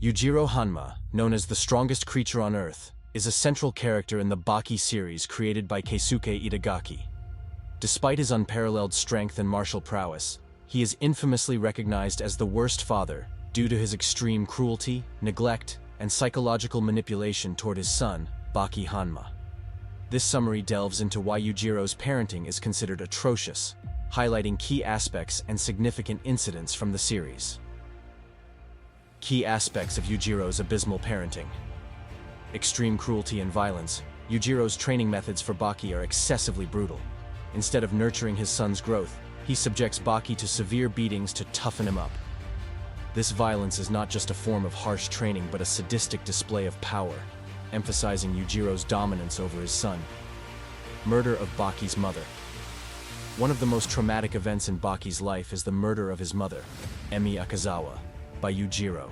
Yujiro Hanma, known as the strongest creature on Earth, is a central character in the Baki series created by Keisuke Itagaki. Despite his unparalleled strength and martial prowess, he is infamously recognized as the worst father due to his extreme cruelty, neglect, and psychological manipulation toward his son, Baki Hanma. This summary delves into why Yujiro's parenting is considered atrocious, highlighting key aspects and significant incidents from the series. Key aspects of Yujiro's abysmal parenting. Extreme cruelty and violence. Yujiro's training methods for Baki are excessively brutal. Instead of nurturing his son's growth, he subjects Baki to severe beatings to toughen him up. This violence is not just a form of harsh training but a sadistic display of power, emphasizing Yujiro's dominance over his son. Murder of Baki's mother. One of the most traumatic events in Baki's life is the murder of his mother, Emi Akazawa, by Yujiro.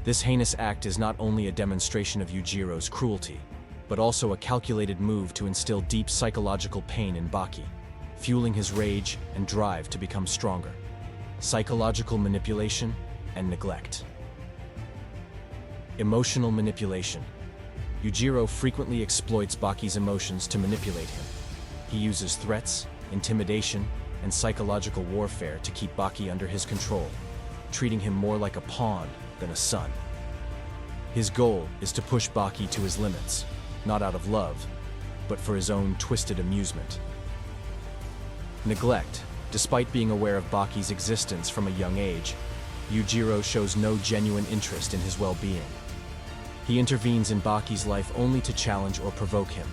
This heinous act is not only a demonstration of Yujiro's cruelty, but also a calculated move to instill deep psychological pain in Baki, fueling his rage and drive to become stronger. Psychological manipulation and neglect. Emotional manipulation. Yujiro frequently exploits Baki's emotions to manipulate him. He uses threats, intimidation, and psychological warfare to keep Baki under his control, treating him more like a pawn than a son. His goal is to push Baki to his limits, not out of love, but for his own twisted amusement. Neglect. Despite being aware of Baki's existence from a young age, Yujiro shows no genuine interest in his well-being. He intervenes in Baki's life only to challenge or provoke him,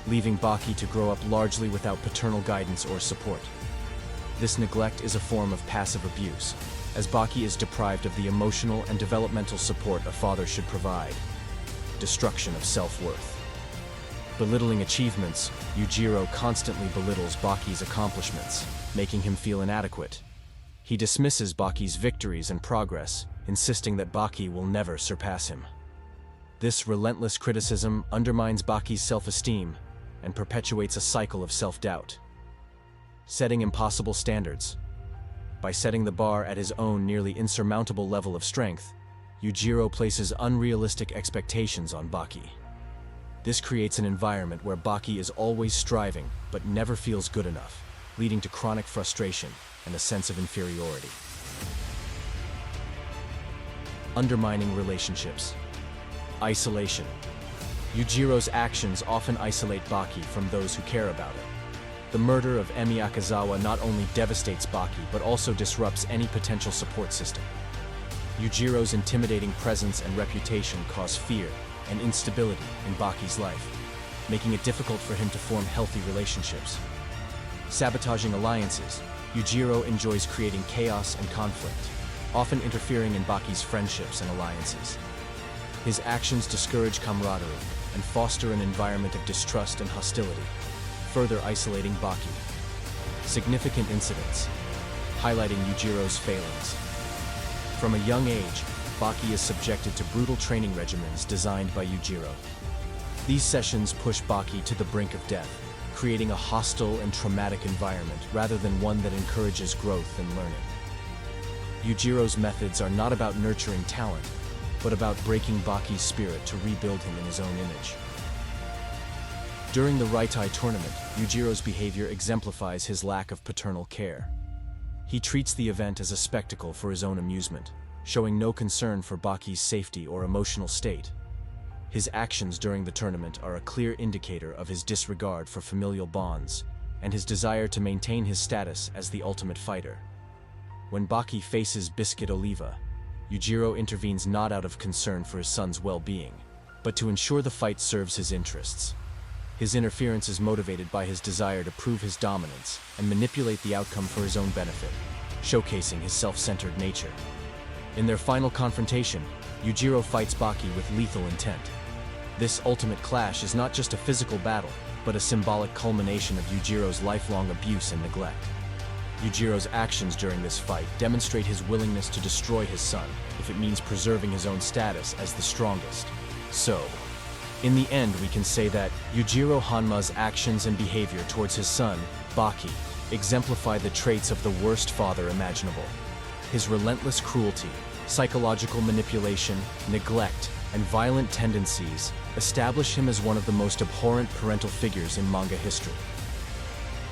leaving Baki to grow up largely without paternal guidance or support. This neglect is a form of passive abuse, as Baki is deprived of the emotional and developmental support a father should provide. Destruction of self-worth. Belittling achievements. Yujiro constantly belittles Baki's accomplishments, making him feel inadequate. He dismisses Baki's victories and progress, insisting that Baki will never surpass him. This relentless criticism undermines Baki's self-esteem and perpetuates a cycle of self-doubt. Setting impossible standards. By setting the bar at his own nearly insurmountable level of strength, Yujiro places unrealistic expectations on Baki. This creates an environment where Baki is always striving but never feels good enough, leading to chronic frustration and a sense of inferiority. Undermining relationships. Isolation. Yujiro's actions often isolate Baki from those who care about him. The murder of Emi Akazawa not only devastates Baki but also disrupts any potential support system. Yujiro's intimidating presence and reputation cause fear and instability in Baki's life, making it difficult for him to form healthy relationships. Sabotaging alliances. Yujiro enjoys creating chaos and conflict, often interfering in Baki's friendships and alliances. His actions discourage camaraderie and foster an environment of distrust and hostility, further isolating Baki. Significant incidents, highlighting Yujiro's failings. From a young age, Baki is subjected to brutal training regimens designed by Yujiro. These sessions push Baki to the brink of death, creating a hostile and traumatic environment rather than one that encourages growth and learning. Yujiro's methods are not about nurturing talent, but about breaking Baki's spirit to rebuild him in his own image. During the Raitai tournament, Yujiro's behavior exemplifies his lack of paternal care. He treats the event as a spectacle for his own amusement, showing no concern for Baki's safety or emotional state. His actions during the tournament are a clear indicator of his disregard for familial bonds and his desire to maintain his status as the ultimate fighter. When Baki faces Biscuit Oliva, Yujiro intervenes not out of concern for his son's well-being, but to ensure the fight serves his interests. His interference is motivated by his desire to prove his dominance and manipulate the outcome for his own benefit, showcasing his self-centered nature. In their final confrontation, Yujiro fights Baki with lethal intent. This ultimate clash is not just a physical battle, but a symbolic culmination of Yujiro's lifelong abuse and neglect. Yujiro's actions during this fight demonstrate his willingness to destroy his son if it means preserving his own status as the strongest. So, in the end, we can say that Yujiro Hanma's actions and behavior towards his son, Baki, exemplify the traits of the worst father imaginable. His relentless cruelty, psychological manipulation, neglect, and violent tendencies establish him as one of the most abhorrent parental figures in manga history.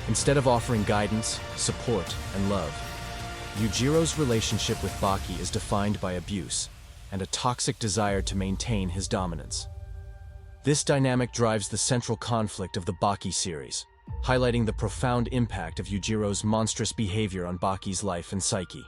Instead of offering guidance, support, and love, Yujiro's relationship with Baki is defined by abuse and a toxic desire to maintain his dominance. This dynamic drives the central conflict of the Baki series, highlighting the profound impact of Yujiro's monstrous behavior on Baki's life and psyche.